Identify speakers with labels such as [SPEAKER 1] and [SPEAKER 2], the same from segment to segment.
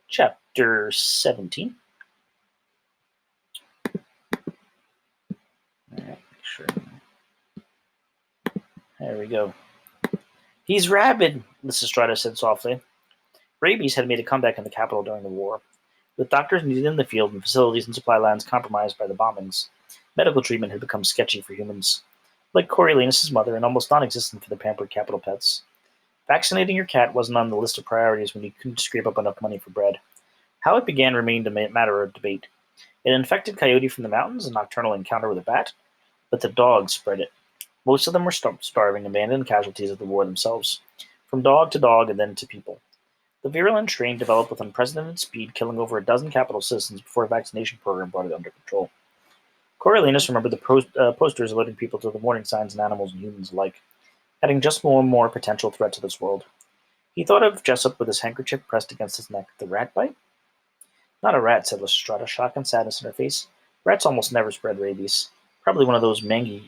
[SPEAKER 1] Chapter 17. Alright, sure. There we go. He's rabid, Mrs. Strata said softly. Rabies had made a comeback in the capital during the war. With doctors needed in the field and facilities and supply lines compromised by the bombings, medical treatment had become sketchy for humans. Like Coriolanus' mother, and almost non-existent for the pampered capital pets. Vaccinating your cat wasn't on the list of priorities when you couldn't scrape up enough money for bread. How it began remained a matter of debate. An infected coyote from the mountains, a nocturnal encounter with a bat, but the dogs spread it. Most of them were starving, abandoned casualties of the war themselves, from dog to dog and then to people. The virulent strain developed with unprecedented speed, killing over a dozen capital citizens before a vaccination program brought it under control. Coriolanus remembered the posters alerting people to the warning signs in animals and humans alike, adding just more and more potential threat to this world. He thought of Jessup with his handkerchief pressed against his neck. The rat bite? Not a rat, said Lysistrata, shock and sadness in her face. Rats almost never spread rabies. Probably one of those mangy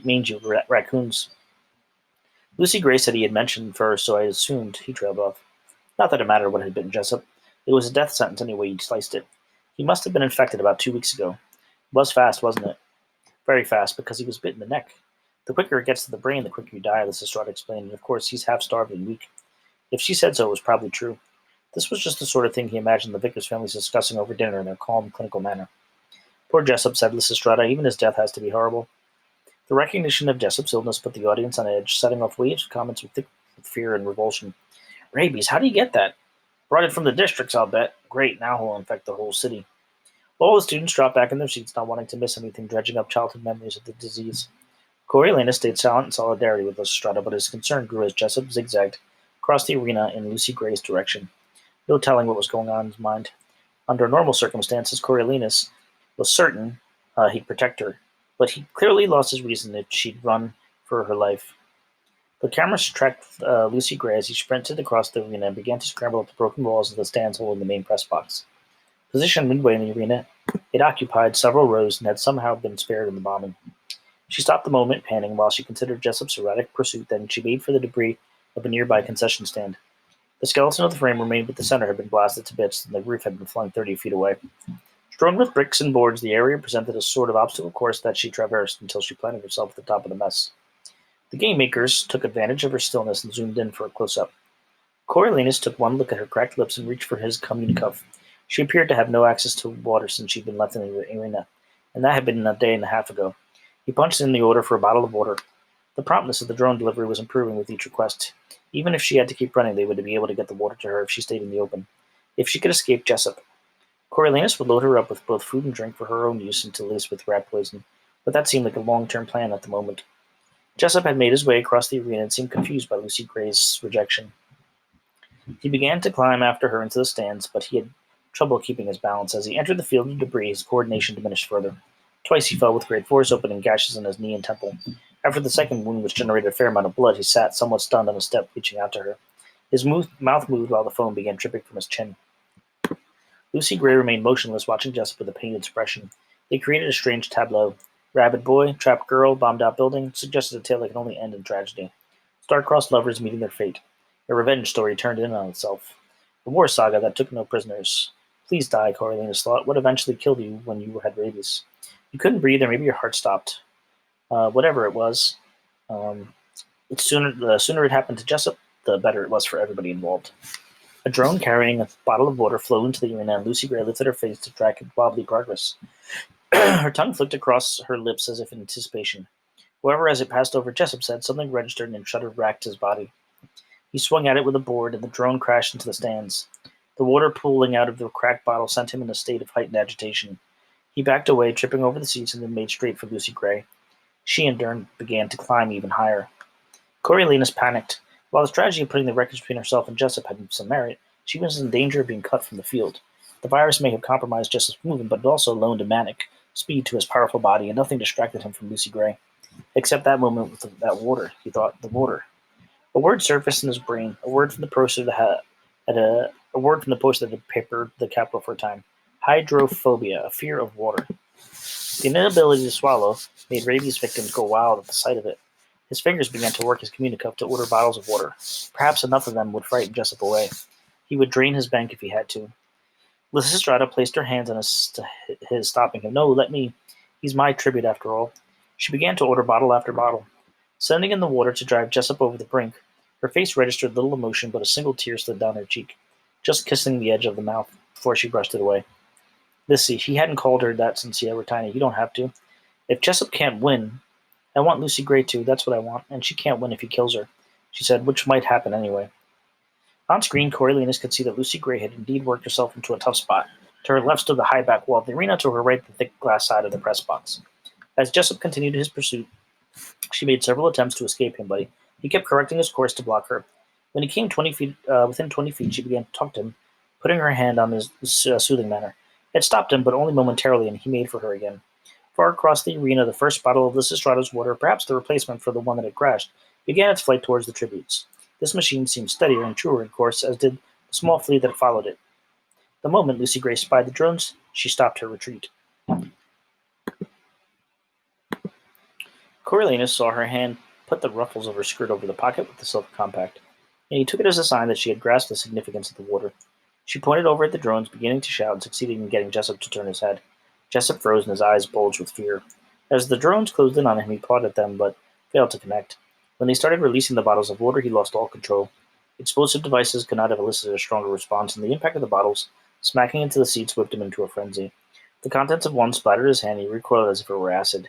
[SPEAKER 1] raccoons. Lucy Gray said he had mentioned first, so I assumed he trailed off. Not that it mattered what had bitten Jessup. It was a death sentence any way you sliced it. He must have been infected about 2 weeks ago. It was fast, wasn't it? Very fast, because he was bit in the neck. The quicker it gets to the brain, the quicker you die, Lysistrata explained, and of course he's half-starved and weak. If she said so, it was probably true. This was just the sort of thing he imagined the Vickers families discussing over dinner in their calm, clinical manner. Poor Jessup, said Lysistrata, even his death has to be horrible. The recognition of Jessup's illness put the audience on edge, setting off waves of comments with fear and revulsion. Rabies, how do you get that? Brought it from the districts, I'll bet. Great, now he'll infect the whole city. All the students dropped back in their seats, not wanting to miss anything, dredging up childhood memories of the disease. Coriolanus stayed silent in solidarity with Lysistrata, but his concern grew as Jessup zigzagged across the arena in Lucy Gray's direction. No telling what was going on in his mind. Under normal circumstances, Coriolanus was certain he'd protect her, but he clearly lost his reason if she'd run for her life. The cameras tracked Lucy Gray as he sprinted across the arena and began to scramble up the broken walls of the stands holding the main press box. Positioned midway in the arena, it occupied several rows and had somehow been spared in the bombing. She stopped the moment, panting, while she considered Jessup's erratic pursuit, then she made for the debris of a nearby concession stand. The skeleton of the frame remained, but the center had been blasted to bits, and the roof had been flung 30 feet away. Strewn with bricks and boards, the area presented a sort of obstacle course that she traversed until she planted herself at the top of the mess. The game makers took advantage of her stillness and zoomed in for a close-up. Coriolanus took one look at her cracked lips and reached for his communicuff. She appeared to have no access to water since she'd been left in the arena, and that had been a day and a half ago. He punched in the order for a bottle of water. The promptness of the drone delivery was improving with each request. Even if she had to keep running, they would be able to get the water to her if she stayed in the open. If she could escape Jessup. Coriolanus would load her up with both food and drink for her own use until laced with rat poison, but that seemed like a long-term plan at the moment. Jessup had made his way across the arena and seemed confused by Lucy Gray's rejection. He began to climb after her into the stands, but he had trouble keeping his balance. As he entered the field of debris, his coordination diminished further. Twice he fell with great force, opening gashes in his knee and temple. After the second wound, which generated a fair amount of blood, he sat somewhat stunned on a step, reaching out to her. His mouth moved while the foam began dripping from his chin. Lucy Gray remained motionless, watching Jessup with a pained expression. They created a strange tableau. Rabid boy, trapped girl, bombed-out building, suggested a tale that can only end in tragedy. Star-crossed lovers meeting their fate. A revenge story turned in on itself. A war saga that took no prisoners. Please die, Coriolanus thought. What eventually killed you when you had rabies? You couldn't breathe, or maybe your heart stopped. Whatever it was, the sooner it happened to Jessup, the better it was for everybody involved. A drone carrying a bottle of water flew into the arena, and Lucy Gray lifted her face to track its wobbly progress. Her tongue flicked across her lips as if in anticipation. However, as it passed over Jessup's head, something registered and shudder racked his body. He swung at it with a board, and the drone crashed into the stands. The water pooling out of the cracked bottle sent him in a state of heightened agitation. He backed away, tripping over the seats, and then made straight for Lucy Gray. She, in turn, began to climb even higher. Coriolanus panicked. While the strategy of putting the wreckage between herself and Jessup had some merit, she was in danger of being cut from the field. The virus may have compromised Jessup's movement, but it also loaned a manic speed to his powerful body, and nothing distracted him from Lucy Gray. Except that moment with that water, he thought, the water. A word surfaced in his brain, a word from the poster that had papered the capital for a time. Hydrophobia, a fear of water. The inability to swallow made rabies victims go wild at the sight of it. His fingers began to work his communicuff to order bottles of water. Perhaps enough of them would frighten Jessup away. He would drain his bank if he had to. Lysistrata placed her hands on his, stopping him. No, let me. He's my tribute, after all. She began to order bottle after bottle, sending in the water to drive Jessup over the brink. Her face registered little emotion, but a single tear slid down her cheek, just kissing the edge of the mouth before she brushed it away. Lissy, he hadn't called her that since they were tiny. You don't have to. If Jessup can't win, I want Lucy Gray to. That's what I want. And she can't win if he kills her, she said, which might happen anyway. On screen, Coriolanus could see that Lucy Gray had indeed worked herself into a tough spot. To her left stood the high back wall of the arena, to her right the thick glass side of the press box. As Jessup continued his pursuit, she made several attempts to escape him, but he kept correcting his course to block her. When he came within 20 feet, she began to talk to him, putting her hand on his soothing manner. It stopped him, but only momentarily, and he made for her again. Far across the arena, the first bottle of Lysistrata's water, perhaps the replacement for the one that had crashed, began its flight towards the tributes. This machine seemed steadier and truer in course, as did the small fleet that followed it. The moment Lucy Gray spied the drones, she stopped her retreat. Coriolanus saw her hand put the ruffles of her skirt over the pocket with the silk compact, and he took it as a sign that she had grasped the significance of the water. She pointed over at the drones, beginning to shout, and succeeded in getting Jessup to turn his head. Jessup froze, and his eyes bulged with fear. As the drones closed in on him, he pawed at them, but failed to connect. When they started releasing the bottles of water, he lost all control. Explosive devices could not have elicited a stronger response, and the impact of the bottles smacking into the seats whipped him into a frenzy. The contents of one splattered his hand, and he recoiled as if it were acid.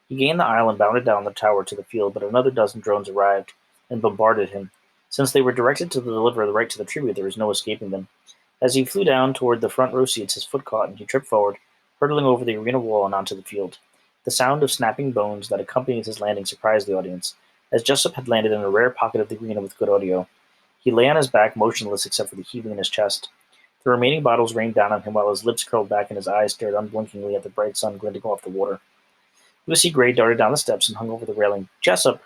[SPEAKER 1] He gained the aisle and bounded down the tower to the field, but another dozen drones arrived and bombarded him. Since they were directed to deliver the right to the tribute, there was no escaping them. As he flew down toward the front row seats, his foot caught, and he tripped forward, hurtling over the arena wall and onto the field. The sound of snapping bones that accompanied his landing surprised the audience, as Jessup had landed in a rare pocket of the arena with good audio. He lay on his back, motionless except for the heaving in his chest. The remaining bottles rained down on him while his lips curled back and his eyes stared unblinkingly at the bright sun glinting off the water. Lucy Gray darted down the steps and hung over the railing. Jessup!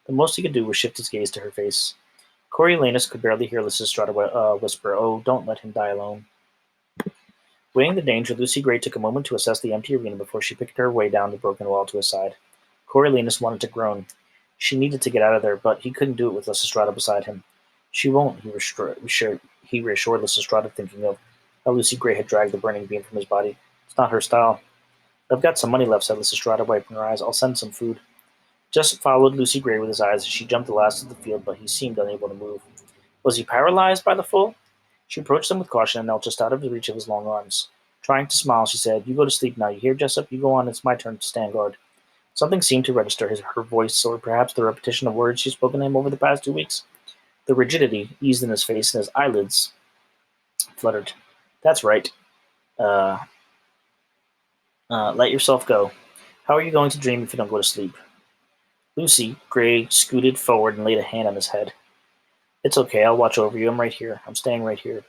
[SPEAKER 1] The most he could do was shift his gaze to her face. Coriolanus could barely hear Lysistrata whisper, "Oh, don't let him die alone." Weighing the danger, Lucy Gray took a moment to assess the empty arena before she picked her way down the broken wall to his side. Coriolanus wanted to groan. She needed to get out of there, but he couldn't do it with Lysistrata beside him. She won't, he reassured Lysistrata, thinking of how Lucy Gray had dragged the burning beam from his body. It's not her style. I've got some money left, said Lysistrata, wiping her eyes. I'll send some food. Jessup followed Lucy Gray with his eyes as she jumped the last of the field, but he seemed unable to move. Was he paralyzed by the fall? She approached him with caution and knelt just out of the reach of his long arms. Trying to smile, she said, "You go to sleep now. You hear, Jessup? You go on. It's my turn to stand guard." Something seemed to register her voice, or perhaps the repetition of words she'd spoken to him over the past 2 weeks. The rigidity eased in his face, and his eyelids fluttered. "That's right. Uh, let yourself go. How are you going to dream if you don't go to sleep?" Lucy Gray scooted forward and laid a hand on his head. "It's okay. I'll watch over you. I'm right here. I'm staying right here."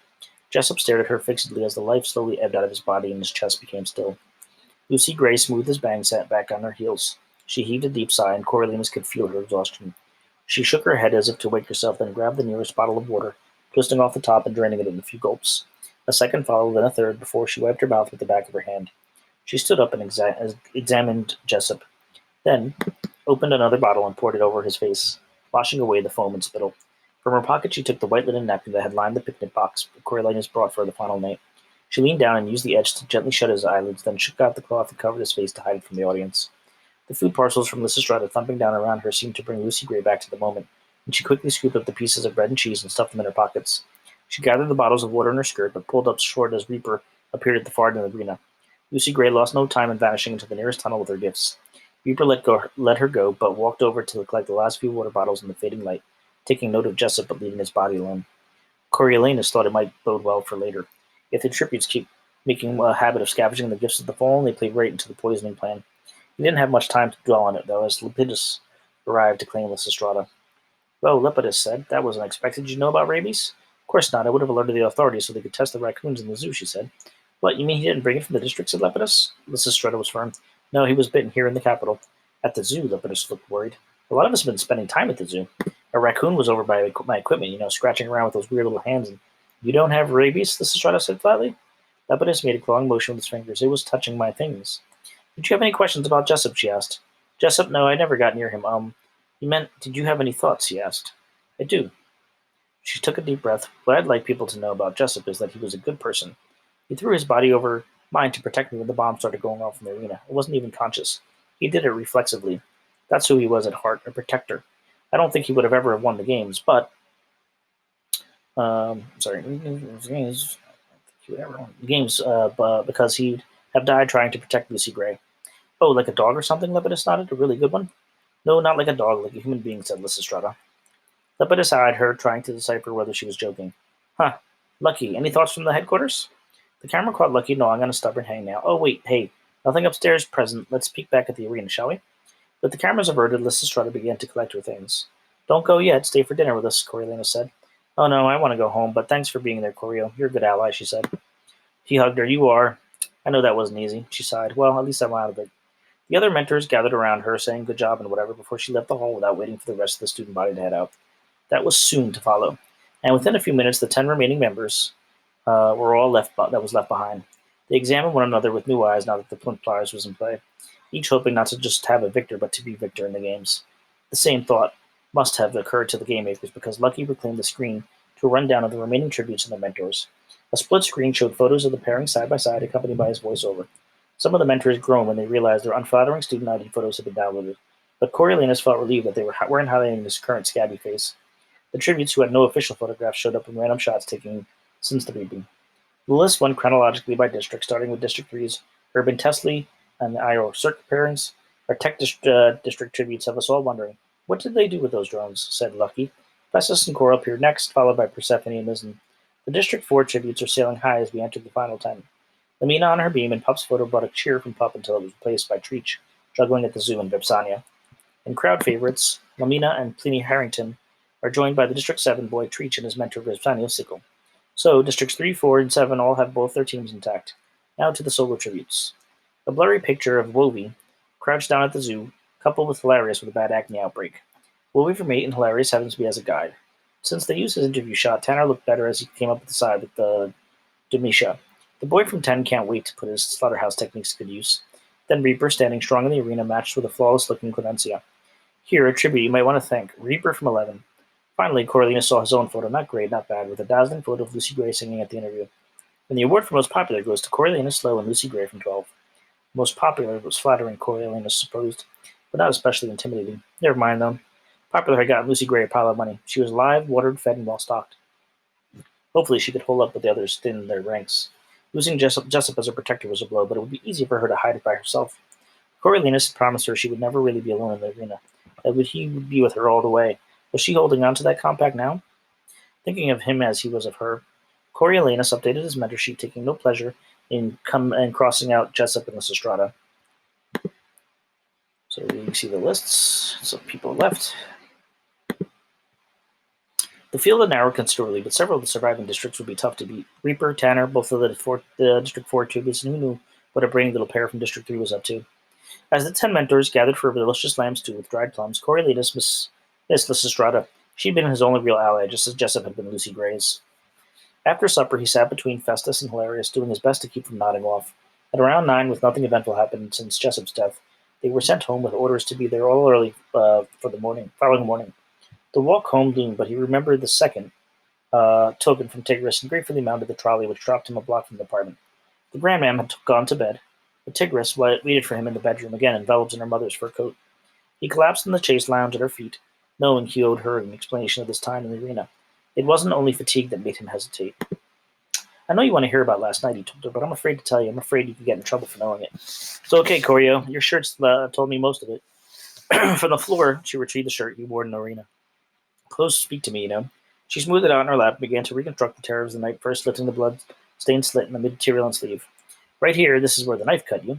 [SPEAKER 1] Jessup stared at her fixedly as the life slowly ebbed out of his body and his chest became still. Lucy Gray smoothed his bangs, sat back on her heels. She heaved a deep sigh, and Coriolanus could feel her exhaustion. She shook her head as if to wake herself, then grabbed the nearest bottle of water, twisting off the top and draining it in a few gulps. A second followed, then a third, before she wiped her mouth with the back of her hand. She stood up and examined Jessup, then opened another bottle and poured it over his face, washing away the foam and spittle. From her pocket she took the white linen napkin that had lined the picnic box Coriolanus brought for the final night. She leaned down and used the edge to gently shut his eyelids, then shook out the cloth and covered his face to hide it from the audience. The food parcels from Lysistrata thumping down around her seemed to bring Lucy Gray back to the moment, and she quickly scooped up the pieces of bread and cheese and stuffed them in her pockets. She gathered the bottles of water in her skirt, but pulled up short as Reaper appeared at the far end of the arena. Lucy Gray lost no time in vanishing into the nearest tunnel with her gifts. Reaper let her go, but walked over to collect the last few water bottles in the fading light, taking note of Jessup but leaving his body alone. Coriolanus thought it might bode well for later. If the tributes keep making a habit of scavenging the gifts of the fallen, they play right into the poisoning plan. He didn't have much time to dwell on it, though, as Lepidus arrived to claim Lysistrata. "Well," Lepidus said, "that was unexpected. Did you know about rabies?" "Of course not. I would have alerted the authorities so they could test the raccoons in the zoo," she said. "What, you mean he didn't bring it from the district?" said Lepidus. Lysistrata was firm. "No, he was bitten here in the capital." "At the zoo?" Lepidus looked worried. "A lot of us have been spending time at the zoo. A raccoon was over by my equipment, scratching around with those weird little hands. And you don't have rabies?" Lysistrata said flatly. Lepidus made a clawing motion with his fingers. "It was touching my things." "Did you have any questions about Jessup?" she asked. "Jessup? No, I never got near him. You meant, did you have any thoughts?" he asked. "I do." She took a deep breath. "What I'd like people to know about Jessup is that he was a good person. He threw his body over mine to protect me when the bomb started going off in the arena. I wasn't even conscious. He did it reflexively. That's who he was at heart, a protector. I don't think he would have ever have won the games, but sorry, games. He would ever won the games, but because he'd have died trying to protect Lucy Gray. Oh, like a dog or something? Lepidus nodded. A really good one? No, not like a dog, like a human being, said Lysistrata. Lepidus eyed her, trying to decipher whether she was joking. Huh. Lucky. Any thoughts from the headquarters? The camera caught Lucky gnawing on a stubborn hangnail. Oh, wait, hey. Nothing upstairs present. Let's peek back at the arena, shall we? With the cameras averted, Lysistrata began to collect her things. Don't go yet. Stay for dinner with us, Coriolanus said. Oh, no, I want to go home, but thanks for being there, Corio. You're a good ally, she said. He hugged her. You are. I know that wasn't easy, she sighed. Well, at least I'm out of it. The other mentors gathered around her, saying good job and whatever, before she left the hall without waiting for the rest of the student body to head out. That was soon to follow, and within a few minutes, the 10 remaining members were all that was left behind. They examined one another with new eyes now that the Flint Pliers was in play, each hoping not to just have a victor, but to be victor in the games. The same thought must have occurred to the game makers because Lucky reclaimed the screen to a rundown of the remaining tributes and their mentors. A split screen showed photos of the pairing side by side, accompanied by his voiceover. Some of the mentors groaned when they realized their unflattering student ID photos had been downloaded, but Coriolanus felt relieved that they weren't highlighting his current scabby face. The tributes who had no official photographs showed up in random shots taken since the briefing. The list went chronologically by district, starting with District 3's Urban Tesley and the IO Circuit pairings. Our Tech District tributes have us all wondering, what did they do with those drones? Said Lucky. Festus and Cora appeared next, followed by Persephone and Mizzen. The District 4 tributes are sailing high as we enter the final 10. Lamina on her beam and Pup's photo brought a cheer from Pup until it was replaced by Treach, juggling at the zoo in Vipsania. In crowd favorites, Lamina and Pliny Harrington are joined by the District 7 boy Treach and his mentor Vipsania Sickle. So, Districts 3, 4, and 7 all have both their teams intact. Now to the solo tributes. A blurry picture of Wolvie, crouched down at the zoo, coupled with Hilarious with a bad acne outbreak. Wolvie from 8 and Hilarious happens to be as a guide. Since they used his interview shot, Tanner looked better as he came up at the side with the Demisha. The boy from 10 can't wait to put his slaughterhouse techniques to good use. Then Reaper, standing strong in the arena, matched with a flawless-looking Clemencia. Here, a tribute you might want to thank, Reaper from 11. Finally, Coriolanus saw his own photo, not great, not bad, with a dazzling photo of Lucy Gray singing at the interview. And the award for most popular goes to Coriolanus Lowe and Lucy Gray from 12. Most popular was flattering, Coriolanus supposed, but not especially intimidating. Never mind, though. Popular had gotten Lucy Gray a pile of money. She was alive, watered, fed, and well-stocked. Hopefully she could hold up with the others thin their ranks. Losing Jessup as a protector was a blow, but it would be easy for her to hide it by herself. Coriolanus had promised her she would never really be alone in the arena, that he would be with her all the way. Was she holding on to that compact now? Thinking of him as he was of her, Coriolanus updated his mentor sheet, taking no pleasure in crossing out Jessup and Lysistrata. So you see the lists. So people left. The field had narrowed considerably, but several of the surviving districts would be tough to beat. Reaper, Tanner, both of the District 4 tributes, and who knew what a brainy little pair from District 3 was up to. As the 10 mentors gathered for a delicious lamb stew with dried plums, Coriolanus missed Lysistrata. She'd been his only real ally, just as Jessup had been Lucy Gray's. After supper, he sat between Festus and Hilarious, doing his best to keep from nodding off. At around 9, with nothing eventful happened since Jessup's death, they were sent home with orders to be there all early for the following morning. The walk home loomed, but he remembered the second token from Tigris and gratefully mounted the trolley, which dropped him a block from the apartment. The grandmam had gone to bed, but Tigris waited for him in the bedroom, again enveloped in her mother's fur coat. He collapsed in the chase lounge at her feet, knowing he owed her an explanation of his time in the arena. It wasn't only fatigue that made him hesitate. I know you want to hear about last night, he told her, but I'm afraid to tell you. I'm afraid you could get in trouble for knowing it. So, okay, Corio, your shirt's told me most of it. From the floor, she retrieved the shirt he wore in the arena. Close, speak to me, you know. She smoothed it out in her lap and began to reconstruct the terrors of the night, first lifting the blood-stained slit in the mid-material sleeve. Right here, this is where the knife cut you.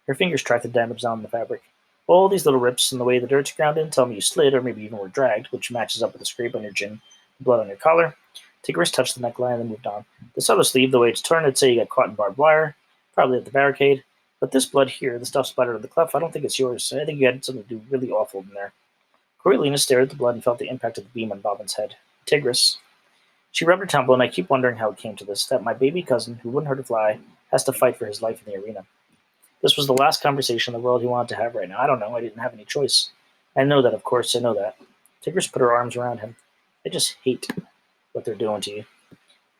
[SPEAKER 1] Her fingers tracked the damage on the fabric. All these little rips and the way the dirt's ground in tell me you slid, or maybe even were dragged, which matches up with the scrape on your chin, the blood on your collar. Tigris touched the neckline and then moved on. This other sleeve, the way it's turned, I'd say you got caught in barbed wire, probably at the barricade. But this blood here, the stuff splattered on the cleft, I don't think it's yours. I think you had something to do really awful in there. Coriolanus stared at the blood and felt the impact of the beam on Bobbin's head. Tigris. She rubbed her temple, and I keep wondering how it came to this, that my baby cousin, who wouldn't hurt a fly, has to fight for his life in the arena. This was the last conversation in the world he wanted to have right now. I don't know. I didn't have any choice. I know that, of course. I know that. Tigris put her arms around him. I just hate what they're doing to you.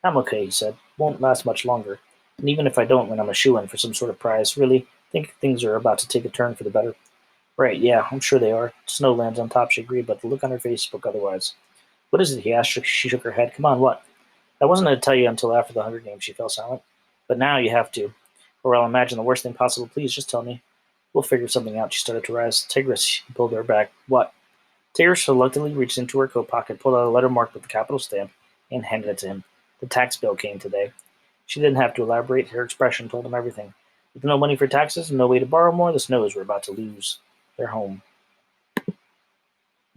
[SPEAKER 1] I'm okay, he said. Won't last much longer. And even if I don't win, I'm a shoo-in for some sort of prize. Really think things are about to take a turn for the better. Right, yeah, I'm sure they are. Snow lands on top, she agreed, but the look on her face spoke otherwise. What is it? He asked. She shook her head. Come on, what? I wasn't going to tell you until after the Hunger Games, she fell silent. But now you have to. Or I'll imagine the worst thing possible. Please, just tell me. We'll figure something out. She started to rise. Tigris, he pulled her back. What? Tigris reluctantly reached into her coat pocket, pulled out a letter marked with the capital stamp, and handed it to him. The tax bill came today. She didn't have to elaborate. Her expression told him everything. With no money for taxes and no way to borrow more, the Snows were about to lose their home.